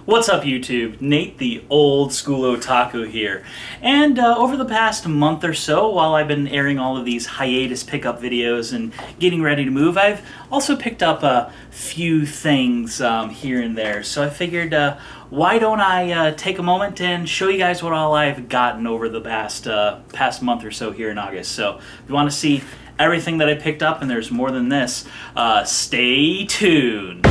What's up YouTube? Nate the old school otaku here. And over the past month or so, while I've been airing all of these hiatus pickup videos and getting ready to move, I've also picked up a few things here and there. So I figured, why don't I take a moment and show you guys what all I've gotten over the past month or so here in August. So if you want to see everything that I picked up, and there's more than this, stay tuned.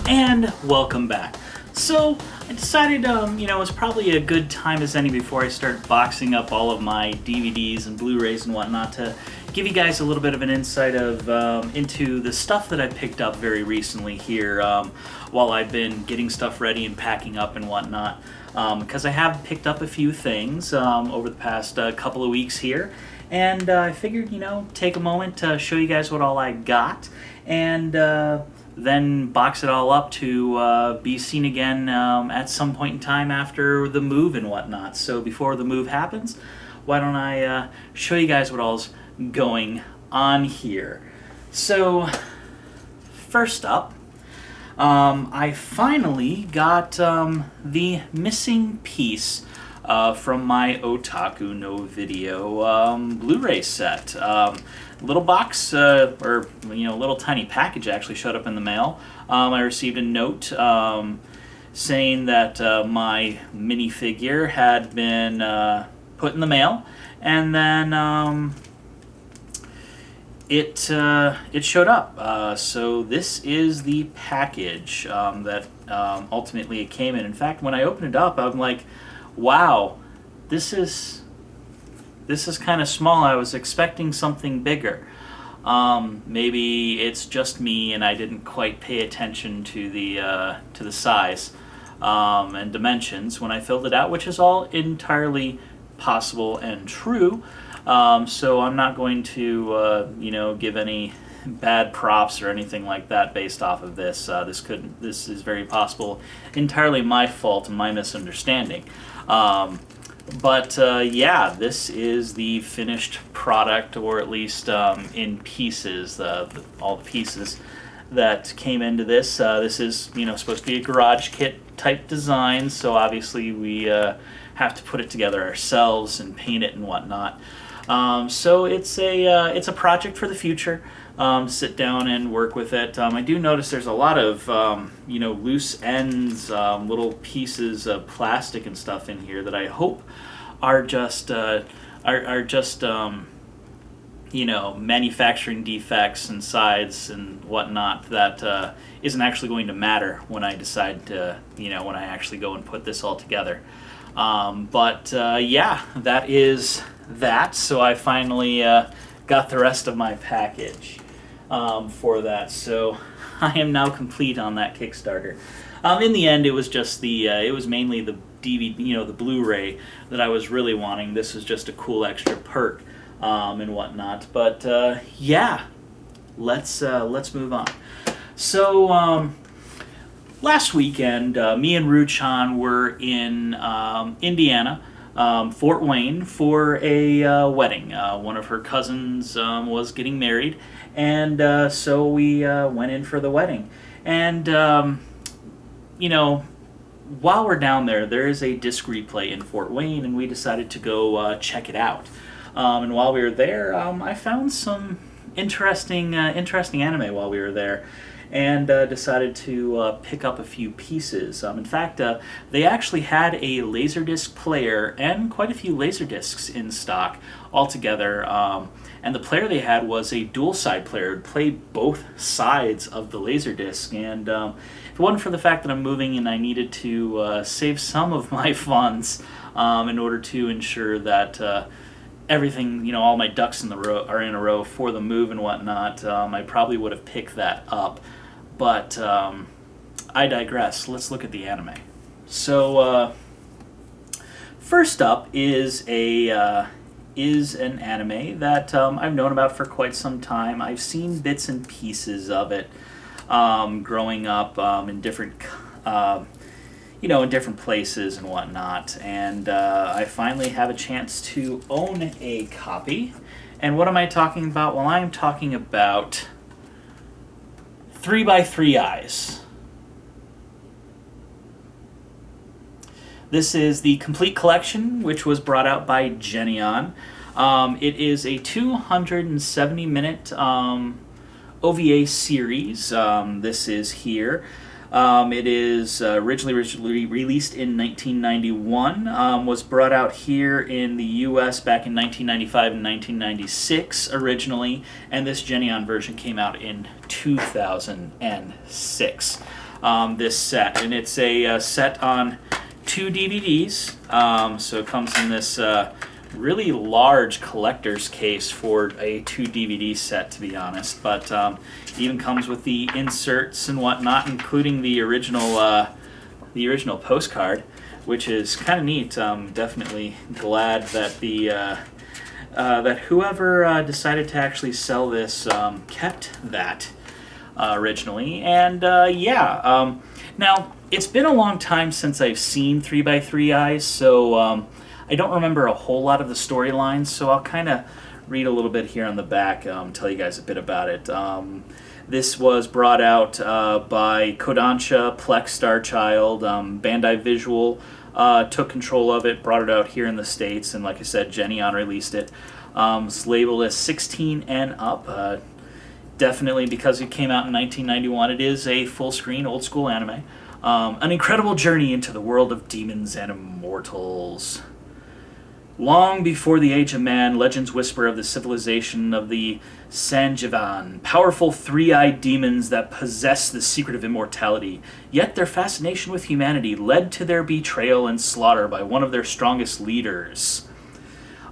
And welcome back. So I decided, it was probably a good time as any before I start boxing up all of my DVDs and Blu-rays and whatnot to give you guys a little bit of an insight of into the stuff that I picked up very recently here while I've been getting stuff ready and packing up and whatnot. Because I have picked up a few things over the past couple of weeks here, and I figured, take a moment to show you guys what all I got, and then box it all up to be seen again at some point in time after the move and whatnot. So before the move happens, why don't I show you guys what all's going on here. So first up, I finally got the missing piece from my Otaku no Video Blu-ray set. Little box, or little tiny package actually showed up in the mail. I received a note saying that my minifigure had been put in the mail, and then it showed up. So this is the package that ultimately it came in. In fact, when I opened it up, I'm like, wow, this is kind of small. I was expecting something bigger. Maybe it's just me and I didn't quite pay attention to the size and dimensions when I filled it out, which is all entirely possible and true. So I'm not going to give any bad props or anything like that based off of this. This is very possible entirely my fault and my misunderstanding. But yeah, this is the finished product, or at least in pieces, all the pieces that came into this. This is supposed to be a garage kit type design, so obviously we have to put it together ourselves and paint it and whatnot. So it's a project for the future. Sit down and work with it. I do notice there's a lot of loose ends, little pieces of plastic and stuff in here that I hope are just manufacturing defects and sides and whatnot that isn't actually going to matter when I decide to when I actually go and put this all together. But yeah, that is that. So I finally got the rest of my package for that. So I am now complete on that Kickstarter. In the end, it was just it was mainly the DVD, the Blu-ray that I was really wanting. This was just a cool extra perk and whatnot. But yeah, let's move on. So last weekend, me and Ruchan were in Indiana, Fort Wayne, for a wedding. One of her cousins was getting married, and so we went in for the wedding. And while we're down there is a disc replay in Fort Wayne, and we decided to go check it out. And while we were there, I found some interesting anime while we were there, and decided to pick up a few pieces. In fact, they actually had a Laserdisc player and quite a few Laserdiscs in stock altogether. And the player they had was a dual-side player. It would play both sides of the Laserdisc. And if it wasn't for the fact that I'm moving and I needed to save some of my funds in order to ensure that everything, all my ducks in are in a row for the move and whatnot, I probably would have picked that up. But I digress. Let's look at the anime. So first up is an anime that I've known about for quite some time. I've seen bits and pieces of it growing up in different you know, in different places and whatnot. And I finally have a chance to own a copy. And what am I talking about? Well, I am talking about 3x3 Eyes. This is the complete collection, which was brought out by Geneon. It is a 270-minute OVA series. This is here. It is originally released in 1991, was brought out here in the U.S. back in 1995 and 1996 originally, and this Geneon version came out in 2006, this set. And it's a set on 2 DVDs, so it comes in this really large collector's case for a 2 DVD set, to be honest. But even comes with the inserts and whatnot, including the original postcard, which is kind of neat. I'm definitely glad that that whoever decided to actually sell this kept that originally. And now it's been a long time since I've seen 3x3 Eyes, so I don't remember a whole lot of the storylines, so I'll kind of read a little bit here on the back, tell you guys a bit about it. This was brought out by Kodansha, Plex Starchild, Bandai Visual took control of it, brought it out here in the States, and like I said, Geneon released it. It's labeled as 16 and up. Definitely, because it came out in 1991, it is a full-screen, old-school anime. An incredible journey into the world of demons and immortals. Long before the Age of Man, legends whisper of the civilization of the Sanjivan, powerful three-eyed demons that possess the secret of immortality. Yet their fascination with humanity led to their betrayal and slaughter by one of their strongest leaders.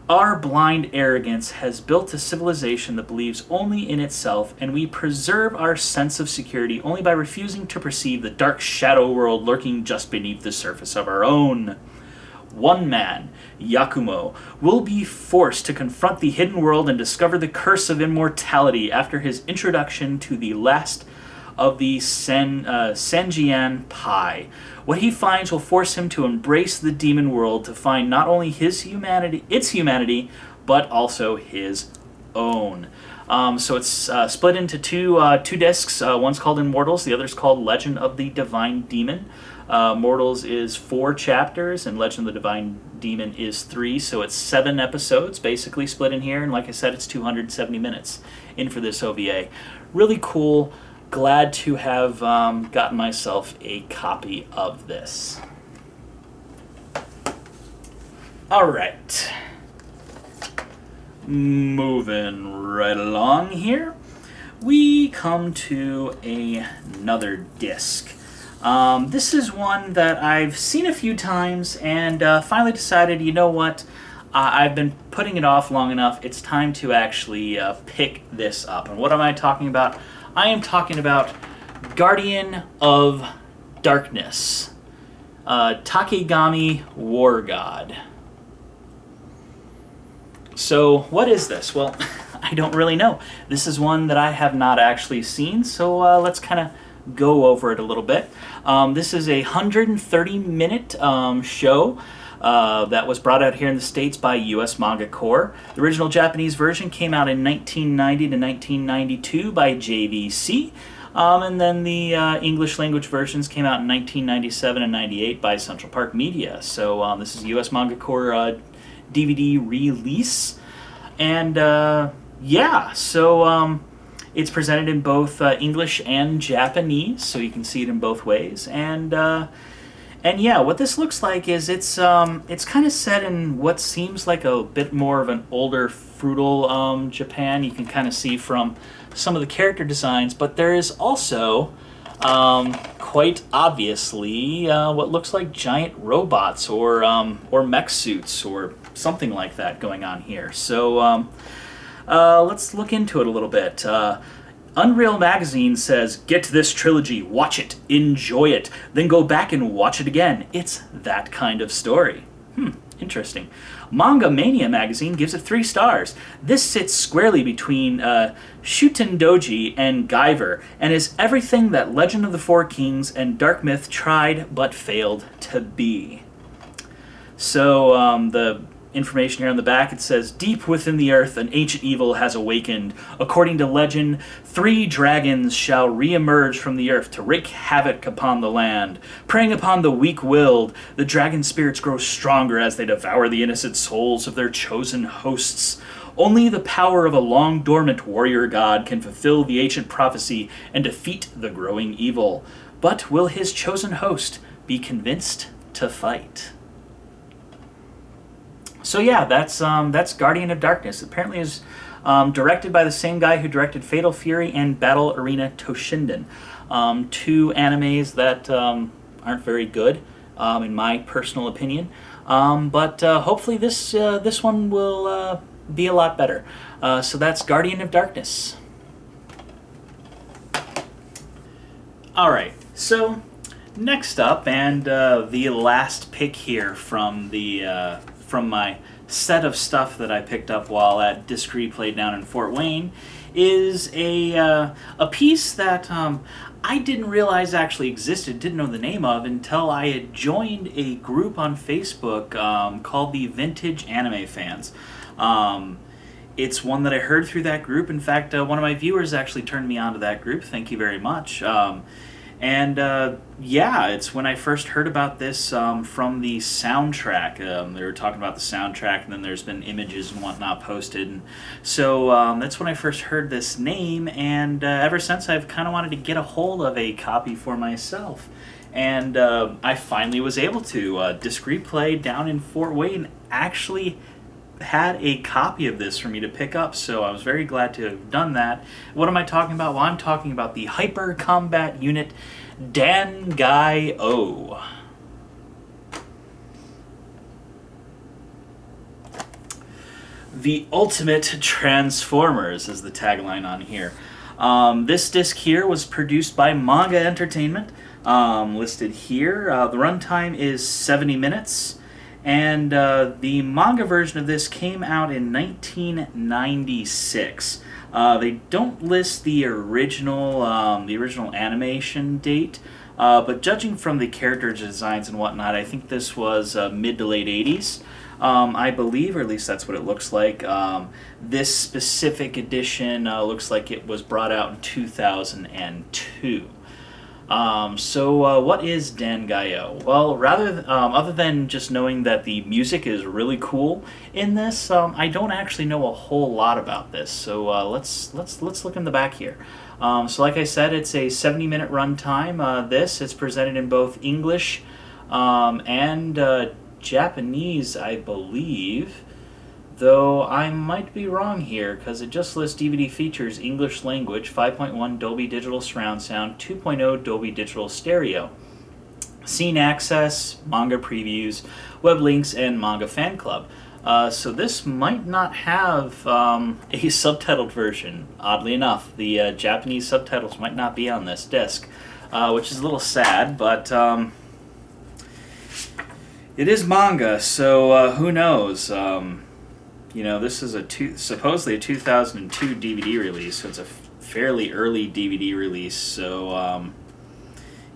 Our blind arrogance has built a civilization that believes only in itself, and we preserve our sense of security only by refusing to perceive the dark shadow world lurking just beneath the surface of our own. One man, Yakumo, will be forced to confront the hidden world and discover the curse of immortality after his introduction to the last of the Sanjian Pai. What he finds will force him to embrace the demon world to find not only its humanity, but also his own. So it's split into two discs. One's called Immortals, the other's called Legend of the Divine Demon. Mortals is 4 chapters, and Legend of the Divine Demon is 3, so it's 7 episodes basically split in here, and like I said, it's 270 minutes in for this OVA. Really cool. Glad to have gotten myself a copy of this. Alright. Moving right along here, we come to another disc. This is one that I've seen a few times and finally decided, you know what, I've been putting it off long enough, it's time to actually pick this up. And what am I talking about? I am talking about Guardian of Darkness, Takegami War God. So what is this? Well, I don't really know. This is one that I have not actually seen, so let's kind of go over it a little bit. This is a 130-minute show that was brought out here in the States by US Manga Corps. The original Japanese version came out in 1990 to 1992 by JVC. And then the English language versions came out in 1997 and 98 by Central Park Media. So this is US Manga Corps DVD release. And it's presented in both English and Japanese, so you can see it in both ways. And yeah, what this looks like is it's kind of set in what seems like a bit more of an older, feudal Japan. You can kind of see from some of the character designs, but there is also quite obviously what looks like giant robots or mech suits or something like that going on here. So let's look into it a little bit. Unreal Magazine says, "Get this trilogy, watch it, enjoy it, then go back and watch it again. It's that kind of story." Interesting. Manga Mania magazine gives it 3 stars. This sits squarely between Shuten Doji and Guyver, and is everything that Legend of the Four Kings and Dark Myth tried but failed to be. So the information here on the back, it says, deep within the earth an ancient evil has awakened. According to legend, 3 dragons shall re-emerge from the earth to wreak havoc upon the land. Preying upon the weak-willed, the dragon spirits grow stronger as they devour the innocent souls of their chosen hosts. Only the power of a long-dormant warrior god can fulfill the ancient prophecy and defeat the growing evil. But will his chosen host be convinced to fight? So yeah, that's Guardian of Darkness. Apparently is directed by the same guy who directed Fatal Fury and Battle Arena Toshinden. 2 animes that aren't very good, in my personal opinion. But hopefully this one will be a lot better. So that's Guardian of Darkness. Alright, so next up, and the last pick here from my set of stuff that I picked up while at Disc Replay down in Fort Wayne, is a piece that I didn't realize actually existed, didn't know the name of, until I had joined a group on Facebook called the Vintage Anime Fans. It's one that I heard through that group. In fact, one of my viewers actually turned me on to that group. Thank you very much. Yeah, it's when I first heard about this from the soundtrack. They were talking about the soundtrack, and then there's been images and whatnot posted. And so that's when I first heard this name, and ever since I've kind of wanted to get a hold of a copy for myself. And I finally was able to. Disc Replay down in Fort Wayne actually had a copy of this for me to pick up, so I was very glad to have done that. What am I talking about? Well, I'm talking about the Hyper Combat Unit Dan-Gai-O. The Ultimate Transformers is the tagline on here. This disc here was produced by Manga Entertainment, listed here. The runtime is 70 minutes. And the manga version of this came out in 1996. They don't list the original animation date, but judging from the character designs and whatnot, I think this was mid to late 80s, I believe, or at least that's what it looks like. This specific edition looks like it was brought out in 2002. What is Dan-Gai-O? Well, other than just knowing that the music is really cool in this, I don't actually know a whole lot about this. So let's look in the back here. So like I said, it's a 70-minute runtime. It's presented in both English and Japanese, I believe. Though I might be wrong here, because it just lists DVD features English language, 5.1 Dolby Digital Surround Sound, 2.0 Dolby Digital Stereo. Scene access, manga previews, web links, and manga fan club. So this might not have a subtitled version, oddly enough. The Japanese subtitles might not be on this disc, which is a little sad, but it is manga, so who knows? This is supposedly a 2002 DVD release, so it's a fairly early DVD release, so,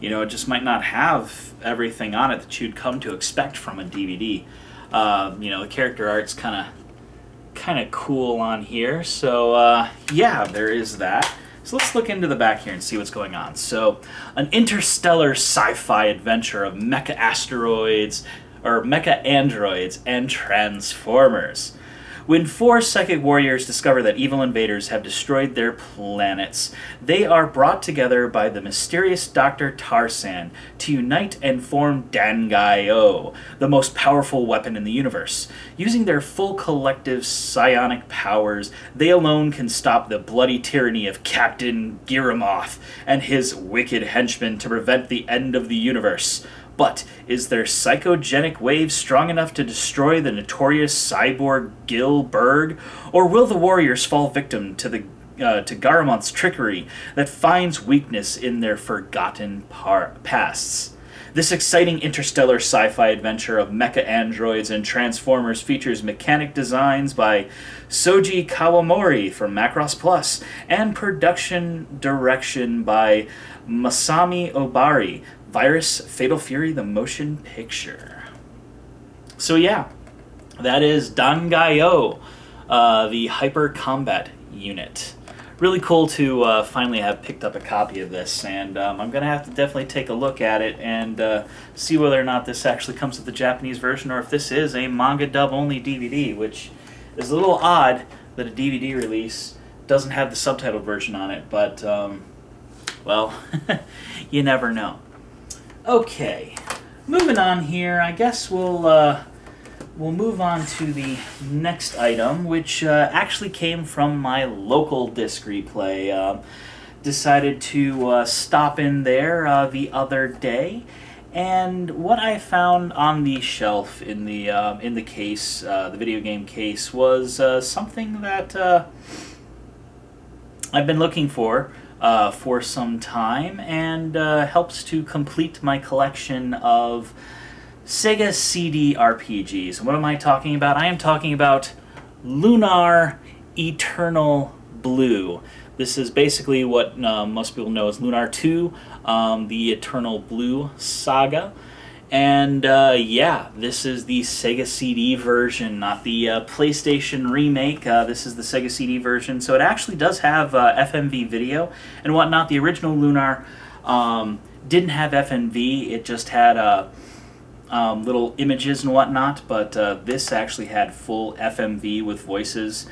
it just might not have everything on it that you'd come to expect from a DVD. The character art's kind of cool on here, so, yeah, there is that. So let's look into the back here and see what's going on. So, an interstellar sci-fi adventure of mecha androids, and transformers. When 4 psychic warriors discover that evil invaders have destroyed their planets, they are brought together by the mysterious Dr. Tarsan to unite and form Dan-Gai-O, the most powerful weapon in the universe. Using their full collective psionic powers, they alone can stop the bloody tyranny of Captain Giramoth and his wicked henchmen to prevent the end of the universe. But is their psychogenic wave strong enough to destroy the notorious cyborg Gil Berg, or will the warriors fall victim to Garamoth's trickery that finds weakness in their forgotten pasts? This exciting interstellar sci-fi adventure of mecha androids and transformers features mechanic designs by Soji Kawamori from Macross Plus and production direction by Masami Obari, Virus Fatal Fury the Motion Picture. So yeah, that is Dangayo, the Hyper Combat Unit. Really cool to finally have picked up a copy of this, and I'm going to have to definitely take a look at it and see whether or not this actually comes with the Japanese version or if this is a manga dub only DVD, which is a little odd that a DVD release doesn't have the subtitled version on it, but, well, you never know. Okay, moving on here, I guess we'll move on to the next item, which actually came from my local disc replay. Decided to stop in there the other day, and what I found on the shelf in the case, the video game case, was something that I've been looking for some time, and helps to complete my collection of Sega CD RPGs. And what am I talking about? I am talking about Lunar Eternal Blue. This is basically what most people know as Lunar 2, the Eternal Blue saga. And yeah, this is the Sega CD version, not the PlayStation remake. This is the Sega CD version. So it actually does have FMV video and whatnot. The original Lunar didn't have FMV. It just had little images and whatnot, but this actually had full FMV with voices.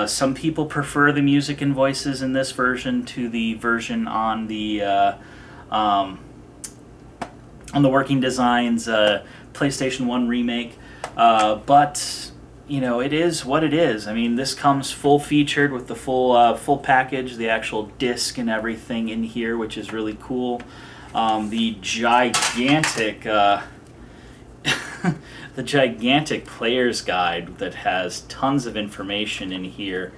Some people prefer the music and voices in this version to the version on the Working Designs PlayStation 1 remake, but you know, it is what it is. I mean, this comes full featured with the full package, the actual disc and everything in here, which is really cool. The gigantic the gigantic player's guide that has tons of information in here.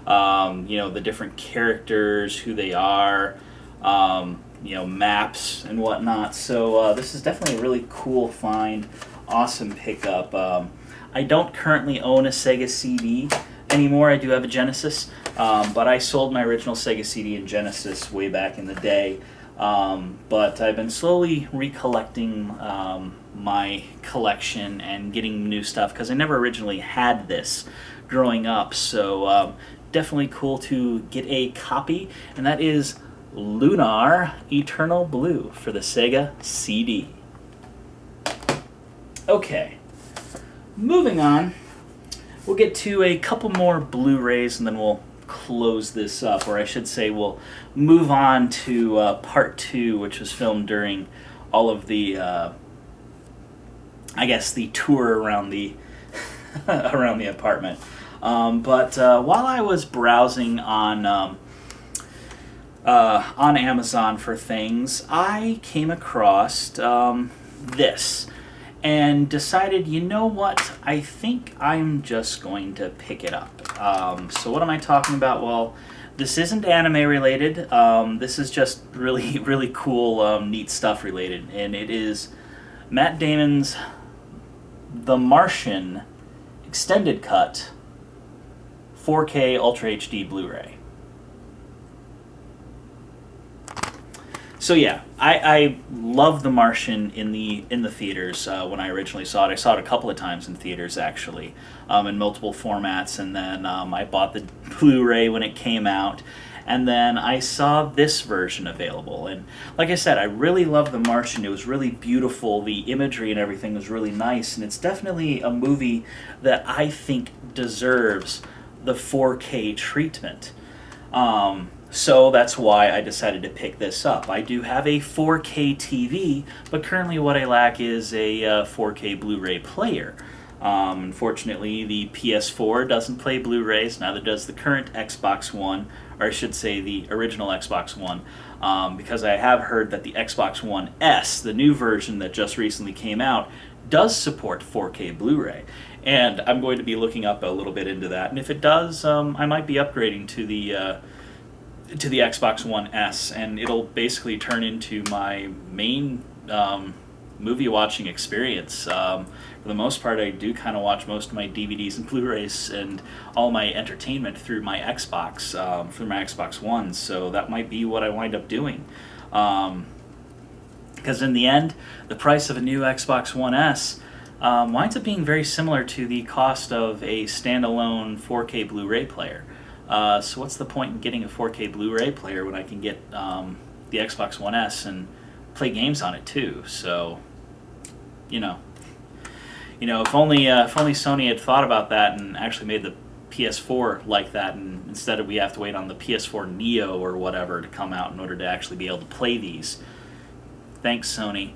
You know, the different characters, who they are, you know, maps and whatnot. So this is definitely a really cool find, awesome pickup. I don't currently own a Sega CD anymore. I do have a Genesis, but I sold my original Sega CD and Genesis way back in the day. But I've been slowly recollecting my collection and getting new stuff because I never originally had this growing up. So definitely cool to get a copy, and that is Lunar Eternal Blue for the Sega CD. Okay, moving on, we'll get to a couple more Blu-rays and then we'll close this up, or I should say we'll move on to part 2, which was filmed during all of the I guess the tour around the around the apartment. But while I was browsing on Amazon for things, I came across this and decided, you know what, I think I'm just going to pick it up. So what am I talking about? Well, this isn't anime related. This is just really, really cool, neat stuff related, and it is Matt Damon's The Martian Extended Cut 4K Ultra HD Blu-ray. So yeah, I love The Martian in the theaters when I originally saw it. I saw it a couple of times in theaters, actually, in multiple formats, and then I bought the Blu-ray when it came out, and then I saw this version available. And like I said, I really love The Martian. It was really beautiful. The imagery and everything was really nice, and it's definitely a movie that I think deserves the 4K treatment. So that's why I decided to pick this up. I do have a 4K TV, but currently what I lack is a 4K Blu-ray player. Unfortunately, the PS4 doesn't play Blu-rays, neither does the current Xbox One, or I should say the original Xbox One, because I have heard that the Xbox One S, the new version that just recently came out, does support 4K Blu-ray. And I'm going to be looking up a little bit into that, and if it does, I might be upgrading to the Xbox One S, and it'll basically turn into my main movie watching experience. For the most part, I do kind of watch most of my DVDs and Blu-rays and all my entertainment through my Xbox, through my Xbox One. So that might be what I wind up doing. Because in the end, the price of a new Xbox One S winds up being very similar to the cost of a standalone 4K Blu-ray player. So what's the point in getting a 4K Blu-ray player when I can get the Xbox One S and play games on it too? So, if only Sony had thought about that and actually made the PS4 like that, and instead we have to wait on the PS4 Neo or whatever to come out in order to actually be able to play these. Thanks, Sony.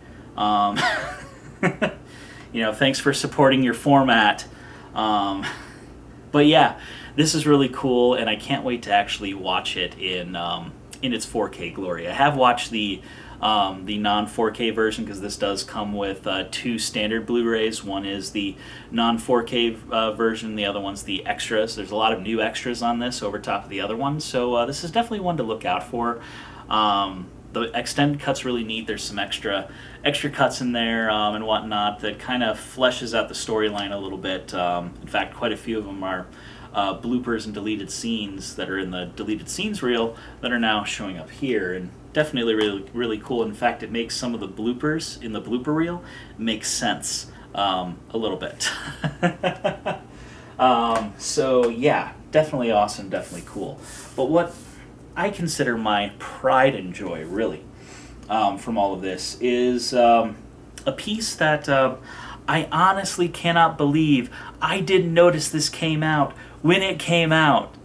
Thanks for supporting your format. But yeah, this is really cool, and I can't wait to actually watch it in its 4K glory. I have watched the non-4K version, because this does come with 2 standard Blu-rays. One is the non-4K version, the other one's the extras. There's a lot of new extras on this over top of the other one, so this is definitely one to look out for. The extended cut's really neat. There's some extra cuts in there and whatnot that kind of fleshes out the storyline a little bit. In fact, quite a few of them are bloopers and deleted scenes that are in the deleted scenes reel that are now showing up here, and definitely really, really cool. In fact, it makes some of the bloopers in the blooper reel make sense a little bit. So yeah, definitely awesome, definitely cool. But what I consider my pride and joy, really, from all of this is a piece that I honestly cannot believe I didn't notice this came out when it came out.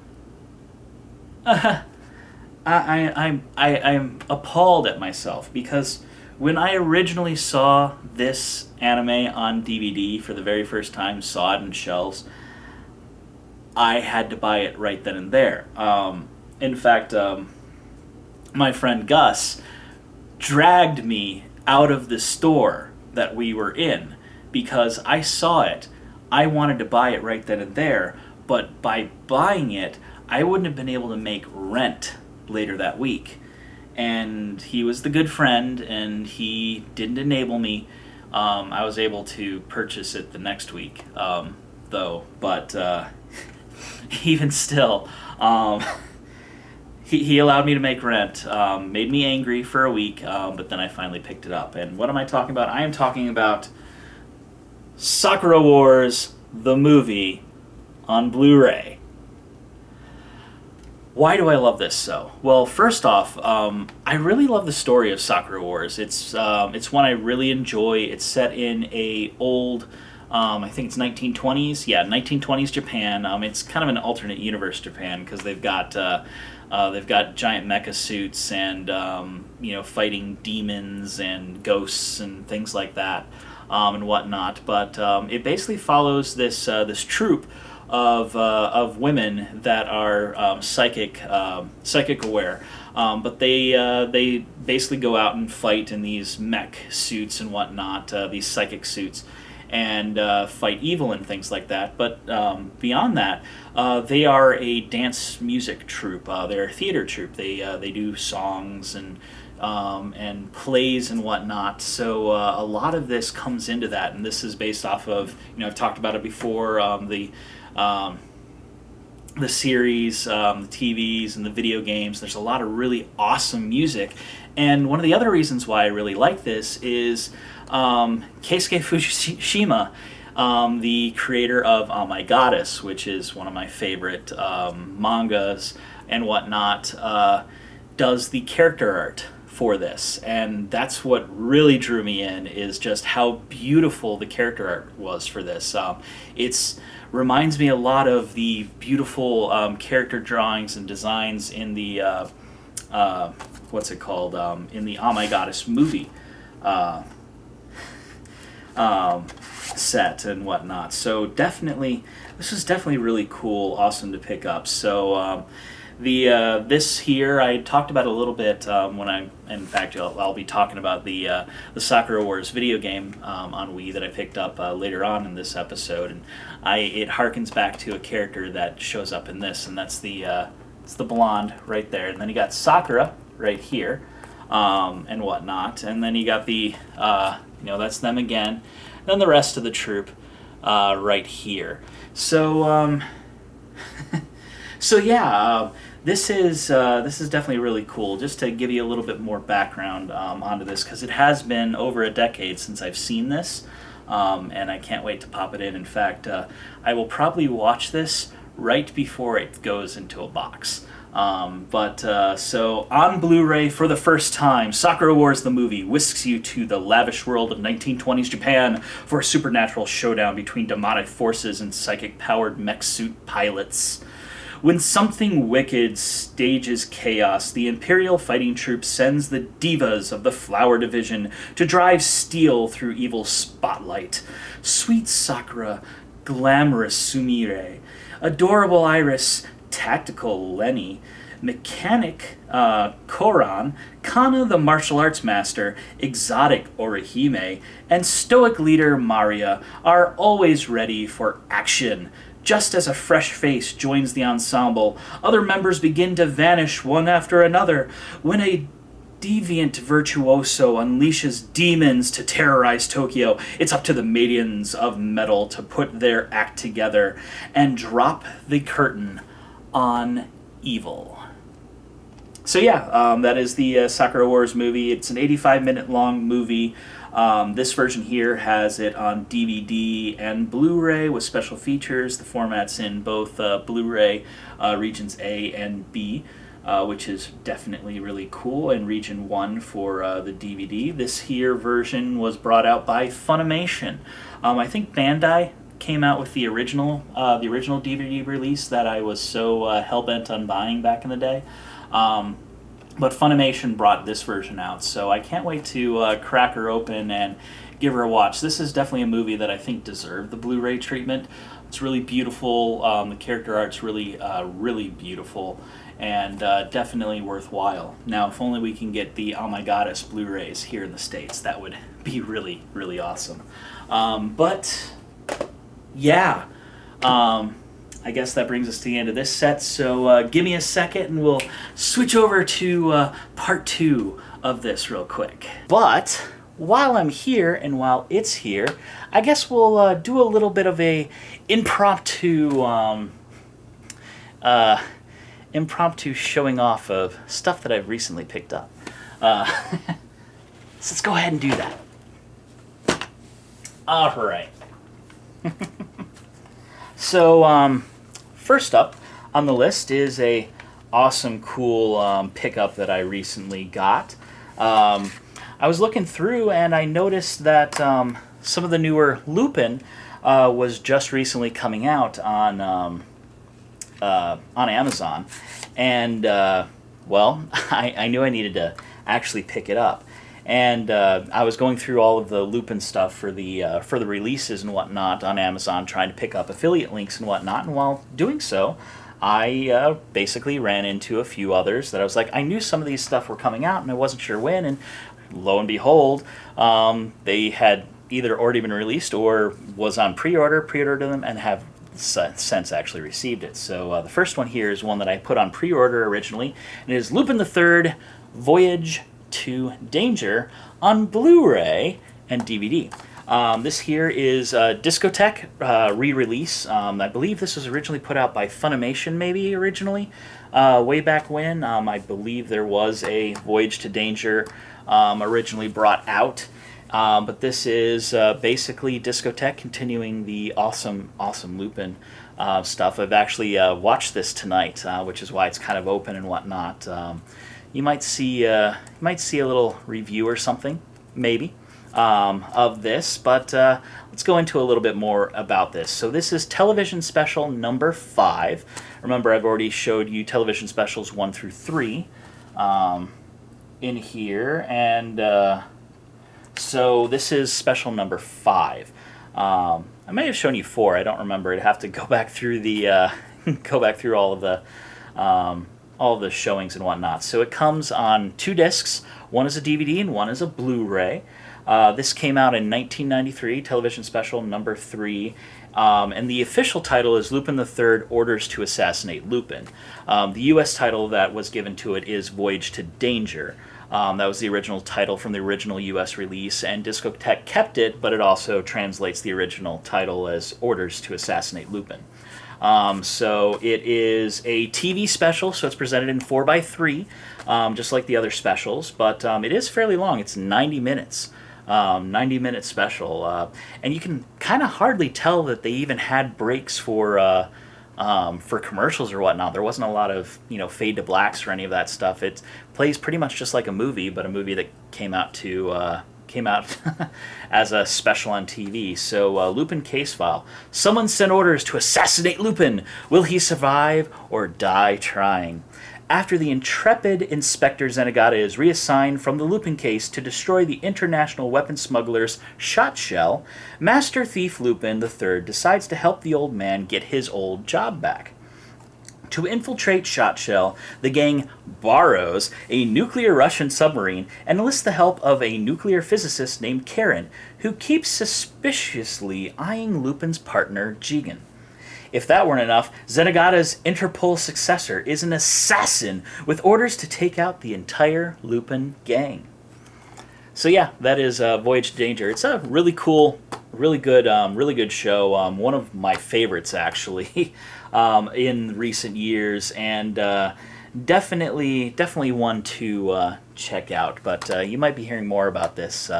I'm appalled at myself, because when I originally saw this anime on DVD for the very first time, saw it in shelves, I had to buy it right then and there. In fact, my friend Gus dragged me out of the store that we were in because I saw it. I wanted to buy it right then and there, but by buying it, I wouldn't have been able to make rent later that week. And he was the good friend, and he didn't enable me. I was able to purchase it the next week, though. But even still, he allowed me to make rent, made me angry for a week, but then I finally picked it up. And what am I talking about? I am talking about Sakura Wars, the movie, on Blu-ray. Why do I love this so? Well, first off, I really love the story of Sakura Wars. It's one I really enjoy. It's set in a old, I think it's 1920s. Yeah, 1920s Japan. It's kind of an alternate universe Japan, because they've got giant mecha suits and fighting demons and ghosts and things like that and whatnot. But it basically follows this troupe of women that are psychic aware, but they basically go out and fight in these mech suits and whatnot, these psychic suits, and fight evil and things like that. But beyond that, they are a dance music troupe. They're a theater troupe. They do songs and plays and whatnot. So a lot of this comes into that, and this is based off of, I've talked about it before, the series, the TVs, and the video games. There's a lot of really awesome music, and one of the other reasons why I really like this is Keisuke Fujishima, the creator of Oh My Goddess, which is one of my favorite mangas and whatnot, does the character art for this, and that's what really drew me in, is just how beautiful the character art was for this. It's reminds me a lot of the beautiful character drawings and designs in the what's it called, in the Oh My Goddess movie set and whatnot. So definitely, this was definitely really cool, awesome to pick up. So this here I talked about a little bit when in fact I'll be talking about the Sakura Wars video game on Wii that I picked up later on in this episode, and it harkens back to a character that shows up in this, and that's it's the blonde right there, and then you got Sakura right here and whatnot, and then you got the That's them again. And then the rest of the troop right here. So, so yeah, this is definitely really cool. Just to give you a little bit more background onto this, because it has been over a decade since I've seen this, and I can't wait to pop it in. In fact, I will probably watch this right before it goes into a box. So on Blu-ray for the first time, Sakura Wars the movie whisks you to the lavish world of 1920s Japan for a supernatural showdown between demonic forces and psychic-powered mech suit pilots. When something wicked stages chaos, the Imperial fighting troop sends the divas of the Flower Division to drive steel through evil's spotlight. Sweet Sakura, glamorous Sumire, adorable Iris, tactical Lenny, mechanic Koran, Kana the martial arts master, exotic Orihime, and stoic leader Maria are always ready for action. Just as a fresh face joins the ensemble, other members begin to vanish one after another. When a deviant virtuoso unleashes demons to terrorize Tokyo, it's up to the Maidens of Metal to put their act together and drop the curtain on evil. So yeah, that is the Sakura Wars movie. It's an 85-minute long movie. This version here has it on DVD and Blu-ray with special features. The format's in both Blu-ray regions A and B, which is definitely really cool, and region 1 for the DVD. This here version was brought out by Funimation. I think Bandai came out with the original DVD release that I was so hell-bent on buying back in the day. But Funimation brought this version out, so I can't wait to crack her open and give her a watch. This is definitely a movie that I think deserved the Blu-ray treatment. It's really beautiful. The character art's really, really beautiful, and definitely worthwhile. Now, if only we can get the Oh My Goddess Blu-rays here in the States, that would be really, really awesome. But yeah, I guess that brings us to the end of this set, so give me a second and we'll switch over to part 2 of this real quick. But while I'm here and while it's here, I guess we'll do a little bit of a impromptu showing off of stuff that I've recently picked up. So let's go ahead and do that. All right. So, first up on the list is a awesome, cool pickup that I recently got. I was looking through and I noticed that some of the newer Lupin was just recently coming out on Amazon, and well, I knew I needed to actually pick it up. And I was going through all of the Lupin stuff for the releases and whatnot on Amazon, trying to pick up affiliate links and whatnot. And while doing so, I basically ran into a few others that I was like, I knew some of these stuff were coming out, and I wasn't sure when. And lo and behold, they had either already been released or was on pre-ordered them, and have since actually received it. So the first one here is one that I put on pre-order originally, and it is Lupin III: Voyage to Danger on Blu-ray and DVD. This here is a Discotheque re-release. I believe this was originally put out by Funimation, maybe originally, way back when. I believe there was a Voyage to Danger originally brought out. But this is basically Discotheque continuing the awesome Lupin stuff. I've actually watched this tonight, which is why it's kind of open and whatnot. You might see a little review or something, maybe, of this, but let's go into a little bit more about this. So this is television special number 5. Remember, I've already showed you television specials 1 through 3 in here, and so this is special number 5. I may have shown you 4. I don't remember. I'd have to go back through the all of the showings and whatnot. So it comes on 2 discs. One is a DVD and one is a Blu-ray. This came out in 1993, television special number 3. And the official title is Lupin III: Orders to Assassinate Lupin. The U.S. title that was given to it is Voyage to Danger. That was the original title from the original US release, and Discotek kept it, but it also translates the original title as Orders to Assassinate Lupin. So it is a TV special, so it's presented in 4x3, just like the other specials, but it is fairly long. It's 90 minutes. 90-minute special, and you can kind of hardly tell that they even had breaks for commercials or whatnot. There wasn't a lot of fade to blacks or any of that stuff. It plays pretty much just like a movie, but a movie that came out as a special on TV. So Lupin case file. Someone sent orders to assassinate Lupin. Will he survive or die trying? After the intrepid Inspector Zenigata is reassigned from the Lupin case to destroy the international weapon smuggler's shot shell, Master Thief Lupin III decides to help the old man get his old job back. To infiltrate Shotshell, the gang borrows a nuclear Russian submarine and enlists the help of a nuclear physicist named Karen, who keeps suspiciously eyeing Lupin's partner, Jigen. If that weren't enough, Zenigata's Interpol successor is an assassin with orders to take out the entire Lupin gang. So yeah, that is Voyage to Danger. It's a really cool, really good show. One of my favorites, actually, in recent years, and definitely one to check out. But you might be hearing more about this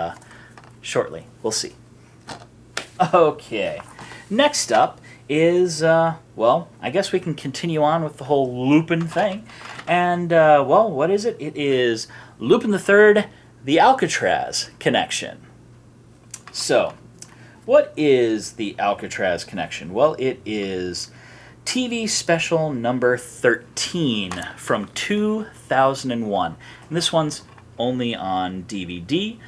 shortly. We'll see. Okay, next up is, well, I guess we can continue on with the whole Lupin thing. And, well, what is it? It is Lupin III, the Alcatraz Connection. So, what is the Alcatraz Connection? Well, it is TV special number 13 from 2001. And this one's only on DVD.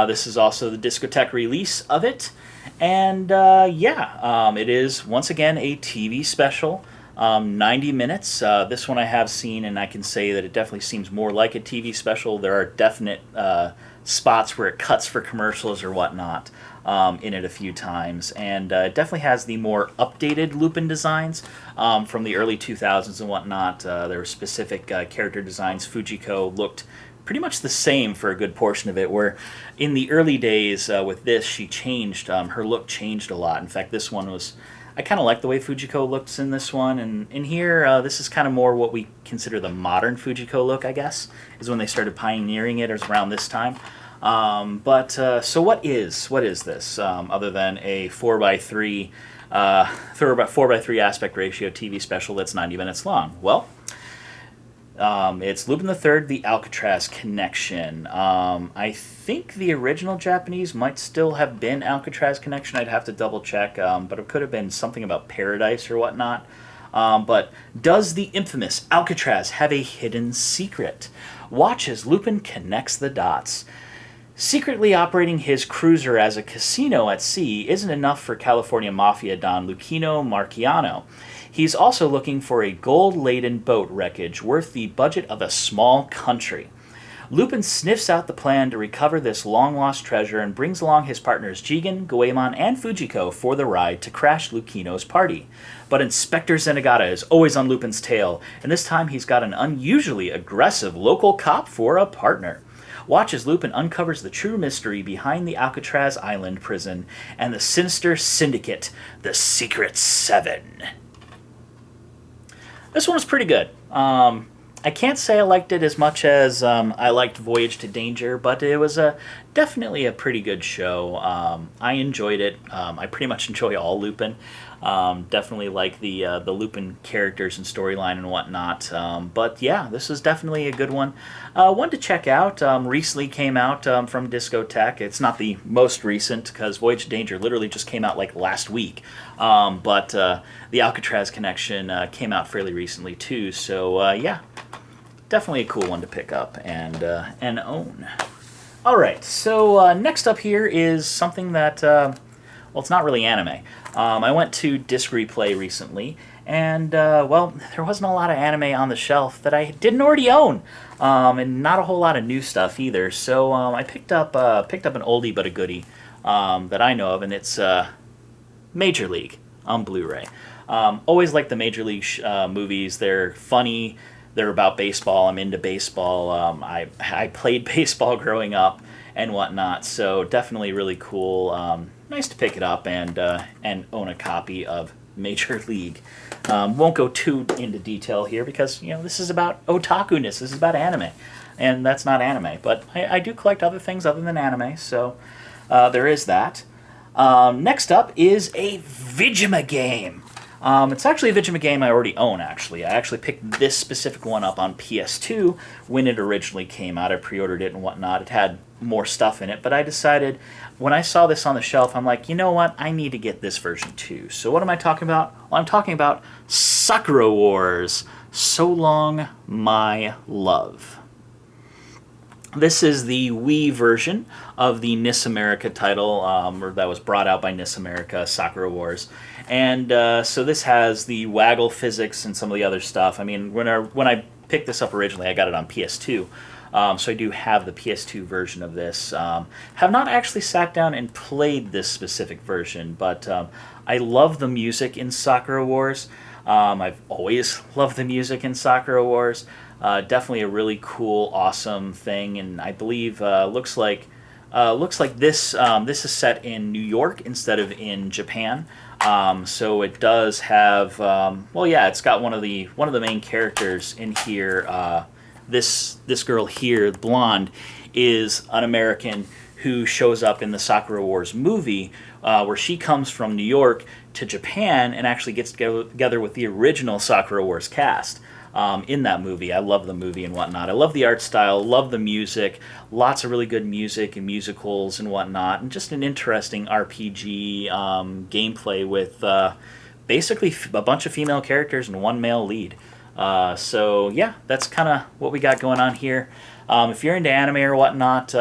This is also the Discotek release of it. And it is, once again, a TV special, 90 minutes. This one I have seen, and I can say that it definitely seems more like a TV special. There are definite spots where it cuts for commercials or whatnot in it a few times. And it definitely has the more updated Lupin designs from the early 2000s and whatnot. There were specific character designs. Fujiko looked pretty much the same for a good portion of it, where in the early days with this, she changed, her look changed a lot. In fact, this one was, I kind of like the way Fujiko looks in this one, and in here, this is kind of more what we consider the modern Fujiko look, I guess, is when they started pioneering it, it was around this time. So what is this, other than a 4x3 aspect ratio TV special that's 90 minutes long? Well, it's Lupin III, the Alcatraz Connection. I think the original Japanese might still have been Alcatraz Connection. I'd have to double check, but it could have been something about Paradise or whatnot. But does the infamous Alcatraz have a hidden secret? Watch as Lupin connects the dots. Secretly operating his cruiser as a casino at sea isn't enough for California Mafia Don Luchino Marchiano. He's also looking for a gold-laden boat wreckage worth the budget of a small country. Lupin sniffs out the plan to recover this long-lost treasure and brings along his partners Jigen, Goemon, and Fujiko for the ride to crash Luchino's party. But Inspector Zenigata is always on Lupin's tail, and this time he's got an unusually aggressive local cop for a partner. Watch as Lupin uncovers the true mystery behind the Alcatraz Island prison and the sinister syndicate, the Secret Seven. This one was pretty good. I can't say I liked it as much as I liked Voyage to Danger, but it was definitely a pretty good show. I enjoyed it. I pretty much enjoy all Lupin. Definitely like the Lupin characters and storyline and whatnot. But yeah, this is definitely a good one. One to check out. Recently came out from Discotek. It's not the most recent because Voyage to Danger literally just came out like last week. But the Alcatraz Connection came out fairly recently too. So yeah, definitely a cool one to pick up and own. All right, so next up here is something that, well, it's not really anime. I went to Disc Replay recently, and, well, there wasn't a lot of anime on the shelf that I didn't already own, and not a whole lot of new stuff either. So I picked up an oldie but a goodie that I know of, and it's Major League on Blu-ray. Always like the Major League movies. They're funny. they're about baseball. I'm into baseball. I played baseball growing up and whatnot, so definitely really cool. Nice to pick it up and own a copy of Major League. Won't go too into detail here because this is about otaku-ness. This is about anime, and that's not anime. But I do collect other things other than anime, so there is that. Next up is a Vigima game. It's actually a Vigima game I already own, actually. I actually picked this specific one up on PS2 when it originally came out. I pre-ordered it and whatnot. It had more stuff in it, but I decided when I saw this on the shelf, I'm like, you know what? I need to get this version too. So what am I talking about? Well, I'm talking about Sakura Wars, So Long, My Love. This is the Wii version of the NIS America title, or that was brought out by NIS America, Sakura Wars. And so this has the waggle physics and some of the other stuff. I mean, when I picked this up originally, I got it on PS2. So I do have the PS2 version of this. Have not actually sat down and played this specific version, but I love the music in Sakura Wars. I've always loved the music in Sakura Wars. Definitely a really cool, awesome thing, and I believe looks like this this is set in New York instead of in Japan. So it does have well, yeah, it's got one of the main characters in here. This girl here, blonde, is an American who shows up in the Sakura Wars movie, where she comes from New York to Japan and actually gets together with the original Sakura Wars cast. In that movie. I love the movie and whatnot. I love the art style, love the music, lots of really good music and musicals and whatnot, and just an interesting RPG gameplay with basically a bunch of female characters and one male lead. So yeah, that's kind of what we got going on here. If you're into anime or whatnot,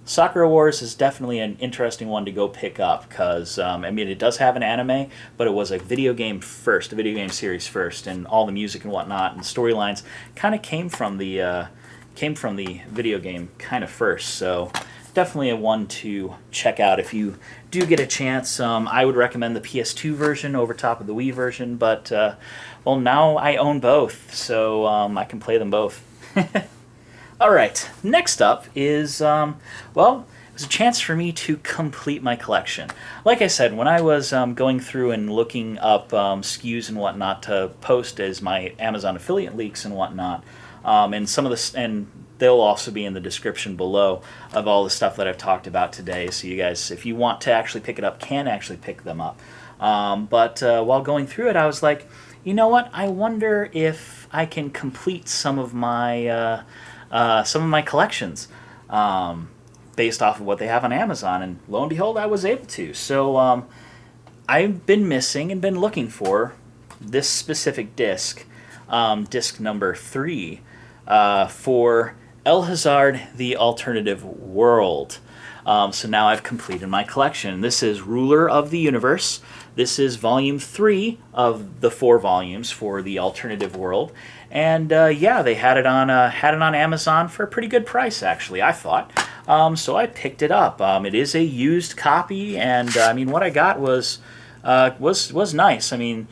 Sakura Wars is definitely an interesting one to go pick up because, I mean, it does have an anime, but it was a video game first, a video game series first, and all the music and whatnot and storylines kind of came from the video game kind of first. So definitely a one to check out if you do get a chance. I would recommend the PS2 version over top of the Wii version, but well, now I own both, so I can play them both. All right, next up is, well, it was a chance for me to complete my collection. Like I said, when I was going through and looking up SKUs and whatnot to post as my Amazon affiliate links and whatnot, and some of this, and they'll also be in the description below of all the stuff that I've talked about today, so you guys, if you want to actually pick it up, can actually pick them up. But while going through it, I was like, you know what, I wonder if I can complete some of my collections based off of what they have on Amazon, and lo and behold, I was able to. So I've been missing and been looking for this specific disc, disc number 3, for El Hazard, the Alternative World. So now I've completed my collection. This is Ruler of the Universe. This is volume 3 of the 4 volumes for the Alternative World. And yeah, they had it on Amazon for a pretty good price, actually, I thought. So I picked it up. It is a used copy, and I mean, what I got was nice. I mean,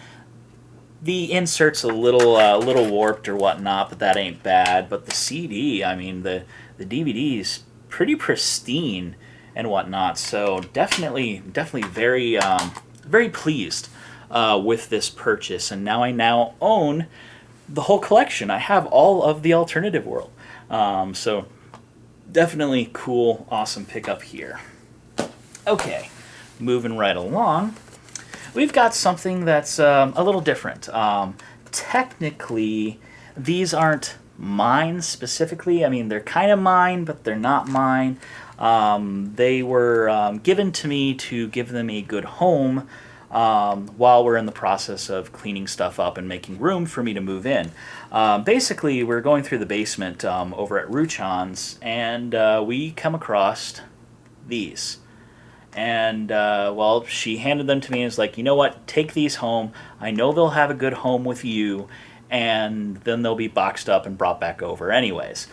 the insert's a little warped or whatnot, but that ain't bad. But the CD, I mean, the DVD's pretty pristine and whatnot. So definitely very very pleased with this purchase. And now I own the whole collection. I have all of the Alternative World. So definitely cool, awesome pickup here. Okay, moving right along. We've got something that's a little different. Technically, these aren't mine specifically. I mean, they're kind of mine, but they're not mine. They were given to me to give them a good home while we're in the process of cleaning stuff up and making room for me to move in. Basically, we're going through the basement over at Ruchan's, and we come across these. And, well, she handed them to me and was like, you know what, take these home. I know they'll have a good home with you, and then they'll be boxed up and brought back over anyways.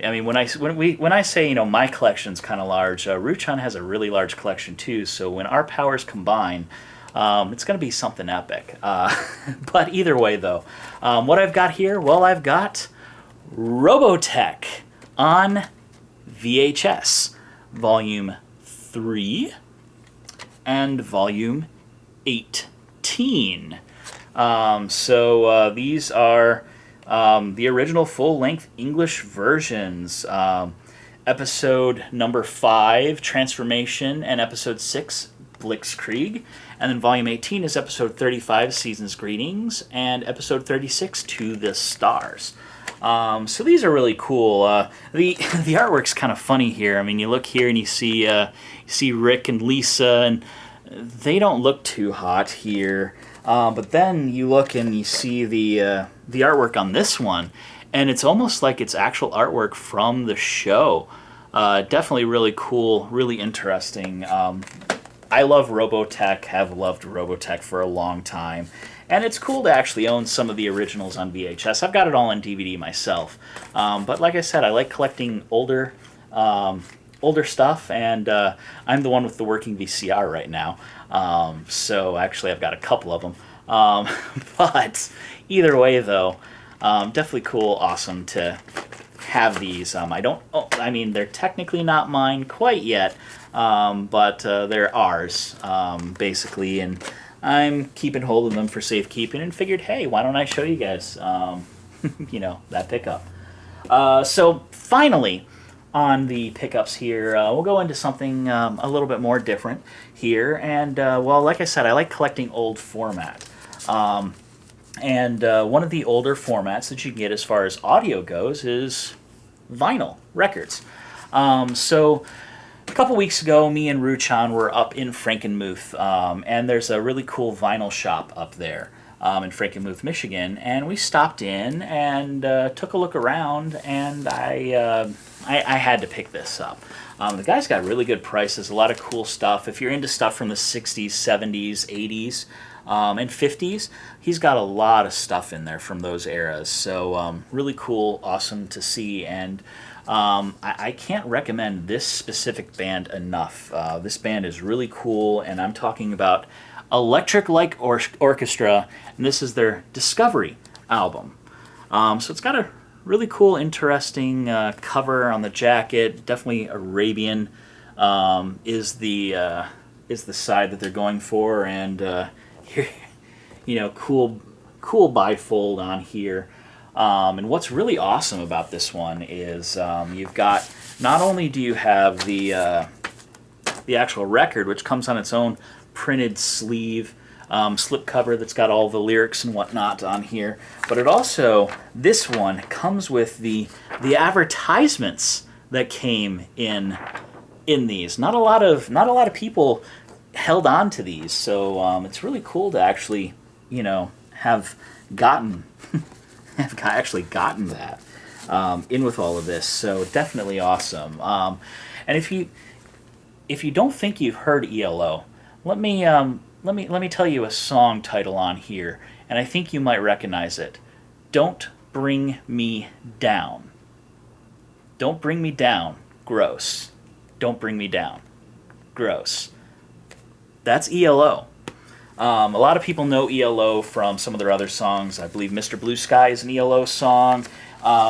I mean, when I say, you know, my collection's kind of large, Ruchan has a really large collection too, so when our powers combine, It's going to be something epic. But either way, though, what I've got here, well, I've got Robotech on VHS, Volume 3 and Volume 18. These are the original full-length English versions. Episode number 5, Transformation, and episode 6, Blitzkrieg. And then volume 18 is episode 35, Season's Greetings, and episode 36, To the Stars. So these are really cool. The artwork's kind of funny here. I mean, you look here and you see Rick and Lisa, and they don't look too hot here. But then you look and you see the artwork on this one, and it's almost like it's actual artwork from the show. Definitely really cool, really interesting. I love Robotech, have loved Robotech for a long time, and it's cool to actually own some of the originals on VHS. I've got it all on DVD myself, but like I said, I like collecting older stuff, and I'm the one with the working VCR right now, so actually I've got a couple of them. But either way, though, definitely cool, awesome to have these. I mean, they're technically not mine quite yet, but they're ours, basically, and I'm keeping hold of them for safekeeping and figured, hey, why don't I show you guys, that pickup. So finally, on the pickups here, we'll go into something a little bit more different here, and well, like I said, I like collecting old format. And one of the older formats that you can get as far as audio goes is vinyl records. So a couple weeks ago, me and Ruchan were up in Frankenmuth, and there's a really cool vinyl shop up there in Frankenmuth, Michigan, and we stopped in and took a look around, and I had to pick this up. The guy's got really good prices, a lot of cool stuff. If you're into stuff from the 60s, 70s, 80s, and 50s, he's got a lot of stuff in there from those eras. So really cool, awesome to see, and I can't recommend this specific band enough. This band is really cool, and I'm talking about Electric Light Orchestra, and this is their Discovery album. So it's got a really cool, interesting cover on the jacket. Definitely Arabian is the side that they're going for, and here, cool bifold on here. And what's really awesome about this one is you've got, not only do you have the actual record, which comes on its own printed sleeve, slip cover that's got all the lyrics and whatnot on here, but it also, this one comes with the advertisements that came in these. Not a lot of people held on to these, so it's really cool to actually have actually gotten that in with all of this. So definitely awesome. And if you don't think you've heard ELO, let me tell you a song title on here, and I think you might recognize it. Don't Bring Me Down. Don't bring me down. Gross. Don't bring me down. Gross. That's ELO. A lot of people know ELO from some of their other songs. I believe Mr. Blue Sky is an ELO song.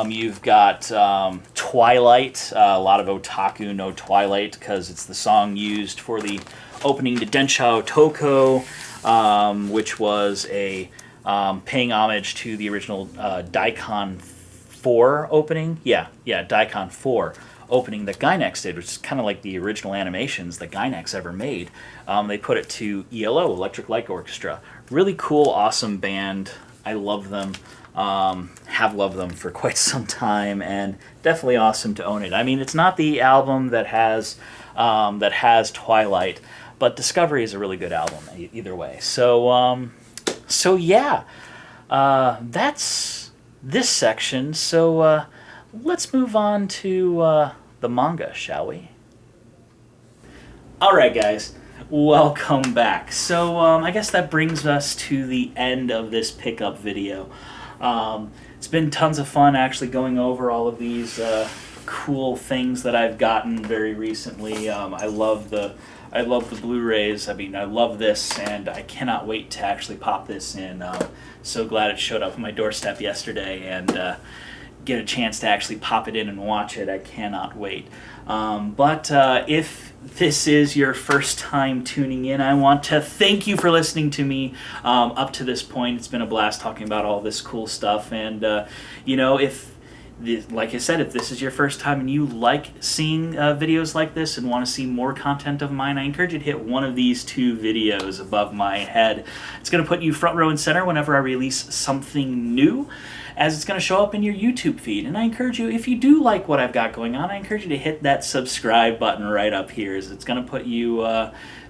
You've got Twilight. A lot of otaku know Twilight because it's the song used for the opening to Denshou Toko, which was a paying homage to the original Daikon 4 opening. Yeah, Daikon 4 opening that Gainax did, which is kind of like the original animations that Gainax ever made. They put it to ELO, Electric Light Orchestra. Really cool, awesome band. I love them. Have loved them for quite some time, and definitely awesome to own it. I mean, it's not the album that has Twilight, but Discovery is a really good album either way. So yeah, that's this section. So let's move on to the manga, shall we? All right, guys, welcome back. So I guess that brings us to the end of this pickup video. It's been tons of fun actually going over all of these cool things that I've gotten very recently. I love the I love the Blu-rays. I mean, I love this, and I cannot wait to actually pop this in. So glad it showed up on my doorstep yesterday, and get a chance to actually pop it in and watch it. I cannot wait. But if this is your first time tuning in, I want to thank you for listening to me up to this point. It's been a blast talking about all this cool stuff. And, you know, like I said, if this is your first time and you like seeing videos like this and want to see more content of mine, I encourage you to hit one of these 2 videos above my head. It's going to put you front row and center whenever I release something new, as it's going to show up in your YouTube feed. And I encourage you, if you do like what I've got going on, I encourage you to hit that subscribe button right up here, as it's going to put you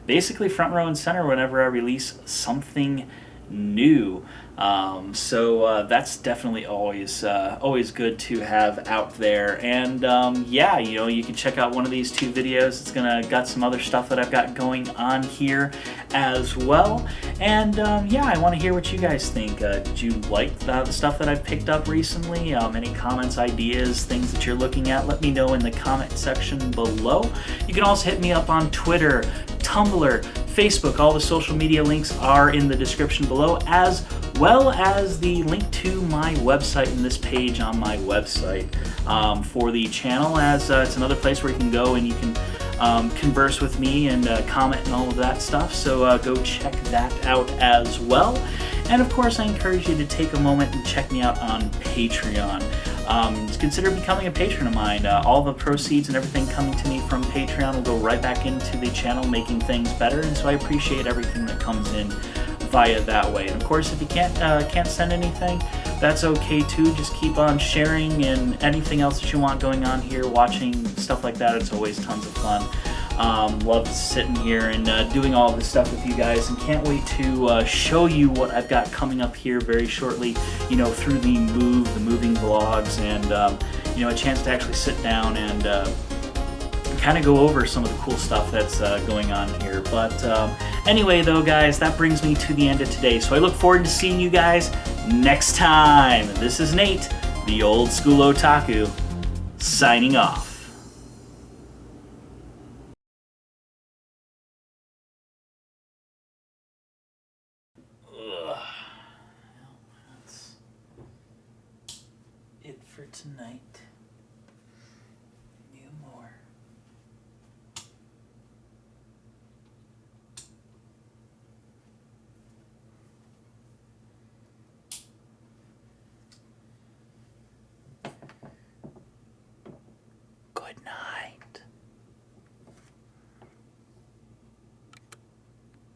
basically front row and center whenever I release something new. So that's definitely always good to have out there. And yeah, you know, you can check out one of these 2 videos. It's got some other stuff that I've got going on here as well. And yeah, I want to hear what you guys think. Did you like the stuff that I've picked up recently? Any comments, ideas, things that you're looking at? Let me know in the comment section below. You can also hit me up on Twitter, Tumblr, Facebook. All the social media links are in the description below, as well as the link to my website and this page on my website for the channel, as it's another place where you can go and you can converse with me and comment and all of that stuff. So go check that out as well. And of course, I encourage you to take a moment and check me out on Patreon. Consider becoming a patron of mine. All the proceeds and everything coming to me from Patreon will go right back into the channel, making things better. And so I appreciate everything that comes in via that way. And of course, if you can't send anything, that's okay too. Just keep on sharing and anything else that you want going on here, watching stuff like that. It's always tons of fun. Love sitting here and doing all of this stuff with you guys, and can't wait to show you what I've got coming up here very shortly, you know, through the moving vlogs, and you know, a chance to actually sit down and kind of go over some of the cool stuff that's going on here. But anyway, though, guys, that brings me to the end of today. So I look forward to seeing you guys next time. This is Nate, the old school otaku, signing off. That's it for tonight. More. Good night.